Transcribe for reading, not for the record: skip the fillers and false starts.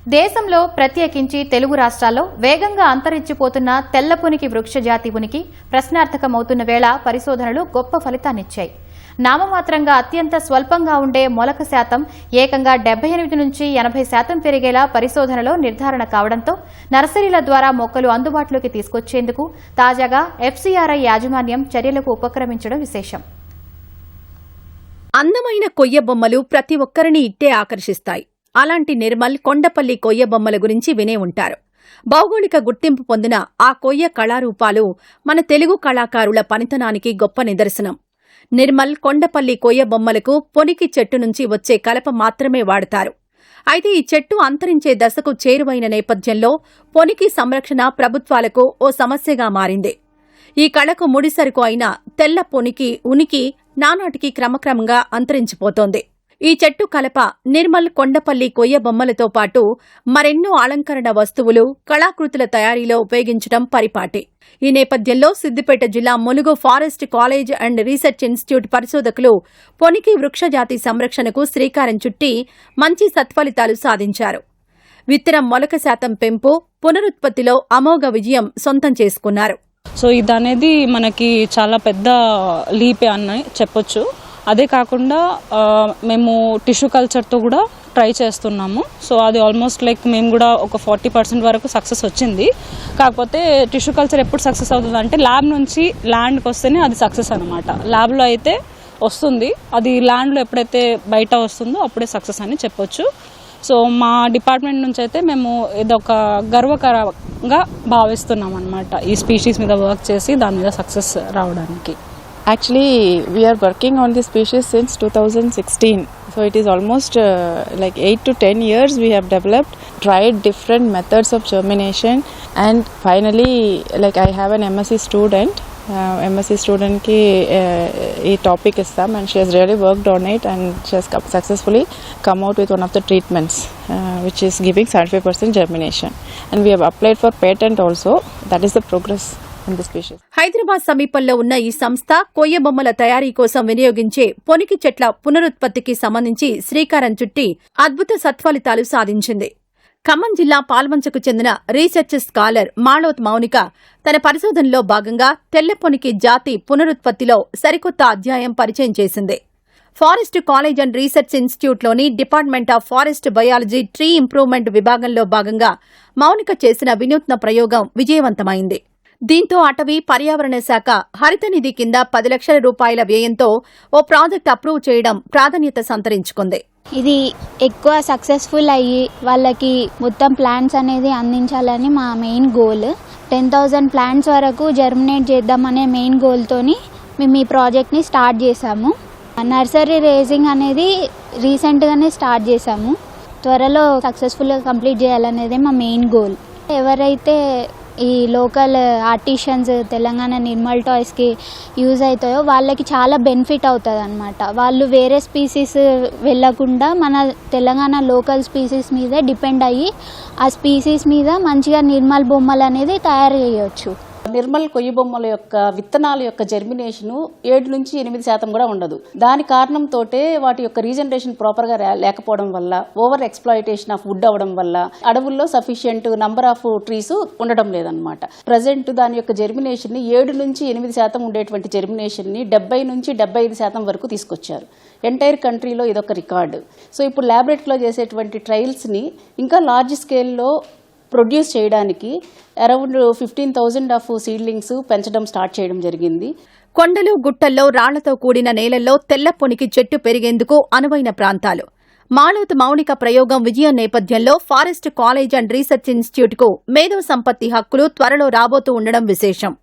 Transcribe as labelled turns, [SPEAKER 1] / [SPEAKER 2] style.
[SPEAKER 1] దేశంలో ప్రత్యేకించి తెలుగు రాష్ట్రాల్లో వేగంగా అంతరించిపోతున్న తెల్లపునికి వృక్షజాతి ఉనికి ప్రశ్నార్థకమవుతున్న వేళ పరిశోధనలు గొప్ప ఫలితాన్నిచ్చాయి. నామమాత్రంగా అత్యంత స్వల్పంగా ఉండే మొలక శాతం ఏకంగా 78 నుంచి 80% పెరిగేలా పరిశోధనలో నిర్ధారణ కావడంతో నర్సరీల ద్వారా మొక్కలు అందుబాటులోకి తీసుకొచ్చేందుకు తాజాగా ఎఫ్సీఆర్ఐ యాజమాన్యం చర్యలకు ఉపక్రమించడం విశేషం.
[SPEAKER 2] అందమైన కొయ్య బొమ్మలు ప్రతి ఒక్కరిని ఇట్టే ఆకర్షిస్తాయి. అలాంటి నిర్మల్ కొండపల్లి కొయ్య బొమ్మల గురించి వినే ఉంటారు. భౌగోళిక గుర్తింపు పొందిన ఆ కొయ్య కళారూపాలు మన తెలుగు కళాకారుల పనితనానికి గొప్ప నిదర్శనం. నిర్మల్ కొండపల్లి కొయ్య బొమ్మలకు పొనికి చెట్టు నుంచి వచ్చే కలప మాత్రమే వాడతారు. అయితే ఈ చెట్టు అంతరించే దశకు చేరువైన నేపథ్యంలో పొనికి సంరక్షణ ప్రభుత్వాలకు ఓ సమస్యగా మారింది. ఈ కళకు ముడిసరుకు అయిన తెల్ల పొనికి ఉనికి నానాటికి క్రమక్రమంగా అంతరించిపోతోంది. ఈ చెట్టు కలప నిర్మల్ కొండపల్లి కొయ్య బొమ్మలతో పాటు మరెన్నో అలంకరణ వస్తువులు, కళాకృతుల తయారీలో ఉపయోగించడం పరిపాటి. ఈ నేపథ్యంలో సిద్దిపేట జిల్లా Mulugu forest college and research institute పరిశోధకులు పొనికి వృక్షజాతి సంరక్షణకు శ్రీకారం చుట్టి మంచి సత్ఫలితాలు సాధించారు. విత్తనం మొలక శాతం పెంపు, పునరుత్పత్తిలో అమోఘ విజయం సొంతం చేసుకున్నారు.
[SPEAKER 3] సో ఇదనేది మనకి చాలా పెద్ద లీపే అని చెప్పొచ్చు. అదే కాకుండా మేము టిష్యూ కల్చర్తో కూడా ట్రై చేస్తున్నాము. సో అది ఆల్మోస్ట్ లైక్ మేము కూడా ఒక 40% వరకు సక్సెస్ వచ్చింది. కాకపోతే టిష్యూ కల్చర్ ఎప్పుడు సక్సెస్ అవుతుంది అంటే ల్యాబ్ నుంచి ల్యాండ్కి వస్తేనే అది సక్సెస్ అనమాట. ల్యాబ్లో అయితే వస్తుంది, అది ల్యాండ్లో ఎప్పుడైతే బయట వస్తుందో అప్పుడే సక్సెస్ అని చెప్పొచ్చు. సో మా డిపార్ట్మెంట్ నుంచి అయితే మేము ఇదొక గర్వకరంగా భావిస్తున్నాం అనమాట, ఈ స్పీషీస్ మీద వర్క్ చేసి దాని మీద సక్సెస్ రావడానికి.
[SPEAKER 4] Actually, we are working on this species since 2016. So it is almost like 8 to 10 years we have developed, tried different methods of germination, and finally like I have an MSc student. MSc student ki a topic is some, and she has really worked on it, and she has successfully come out with one of the treatments which is giving 75% germination, and we have applied for patent also. That is the progress.
[SPEAKER 2] Hyderabad సమీపంలో ఉన్న ఈ సంస్థ కొయ్య బొమ్మల తయారీ కోసం వినియోగించే పొనికి చెట్ల పునరుత్పత్తికి సంబంధించి శ్రీకారం చుట్టి అద్భుత సత్ఫలితాలు సాధించింది. ఖమ్మం జిల్లా పాల్వంచకు చెందిన రీసెర్చ్ స్కాలర్ మాళోత్ మౌనిక తన పరిశోధనలో భాగంగా తెల్ల పొనికి జాతి పునరుత్పత్తిలో సరికొత్త అధ్యాయం పరిచయం చేసింది. ఫారెస్ట్ కాలేజ్ అండ్ రీసెర్చ్ ఇన్స్టిట్యూట్లోని department of forest biology tree improvement విభాగంలో భాగంగా మౌనిక చేసిన వినూత్న ప్రయోగం విజయవంతమైంది. దీంతో అటవీ పర్యావరణ శాఖ హరిత నిధి కింద 10 లక్షల రూపాయల వ్యయంతో ఓ ప్రాజెక్ట్ అప్రూవ్ చేయడం ప్రాధాన్యత సంతరించుకుంది.
[SPEAKER 5] ఇది ఎక్కువ సక్సెస్ఫుల్ అయ్యి వాళ్ళకి మొత్తం ప్లాంట్స్ అనేది అందించాలని మా మెయిన్ గోల్. 10,000 ప్లాంట్స్ వరకు జర్మినేట్ చేద్దామనే మెయిన్ గోల్తోని మేము ఈ ప్రాజెక్ట్ని స్టార్ట్ చేశాము. నర్సరీ రేజింగ్ అనేది రీసెంట్గానే స్టార్ట్ చేశాము. త్వరలో సక్సెస్ఫుల్గా కంప్లీట్ చేయాలనేది మా మెయిన్ గోల్. ఎవరైతే ఈ లోకల్ ఆర్టిషన్స్ తెలంగాణ నిర్మల్ టాయ్స్కి యూజ్ అవుతాయో వాళ్ళకి చాలా బెనిఫిట్ అవుతుంది అనమాట. వాళ్ళు వేరే స్పీసీస్ వెళ్ళకుండా మన తెలంగాణ లోకల్ స్పీసీస్ మీదే డిపెండ్ అయ్యి ఆ స్పీసీస్ మీద మంచిగా నిర్మల్ బొమ్మలు అనేది తయారు చేయవచ్చు.
[SPEAKER 6] నిర్మల్ కొయ్య బొమ్మల యొక్క విత్తనాల యొక్క జర్మినేషన్ 7 నుంచి 8% కూడా ఉండదు. దాని కారణంతో వాటి యొక్క రీజనరేషన్ ప్రాపర్గా లేకపోవడం వల్ల, ఓవర్ ఎక్స్ప్లాయిటేషన్ ఆఫ్ వుడ్ అవ్వడం వల్ల అడవుల్లో సఫిషియంట్ నంబర్ ఆఫ్ ట్రీస్ ఉండడం లేదనమాట. ప్రజెంట్ దాని యొక్క జర్మినేషన్ 7 నుంచి 8% ఉండేటువంటి జర్మినేషన్ని 70 నుంచి 75% వరకు తీసుకొచ్చారు. ఎంటైర్ కంట్రీలో ఇదొక రికార్డు. సో ఇప్పుడు ల్యాబొరేటరీలో చేసేటువంటి ట్రయల్స్ని ఇంకా లార్జ్ స్కేల్లో ప్రొడ్యూస్ చేయడానికి అరౌండ్ 15,000 ఆఫ్ సీడ్లింగ్స్ పెంచడం స్టార్ట్ చేయడం జరిగింది.
[SPEAKER 2] కొండలు, గుట్టల్లో రాళ్లతో కూడిన నేలల్లో తెల్ల పొనికి చెట్టు పెరిగేందుకు అనువైన ప్రాంతాలు. మాళోత్ మౌనిక ప్రయోగం విజయం నేపథ్యంలో ఫారెస్ట్ కాలేజ్ అండ్ రీసెర్చ్ ఇన్స్టిట్యూట్కు మేధో సంపత్తి హక్కులు త్వరలో రాబోతూ ఉండడం విశేషం.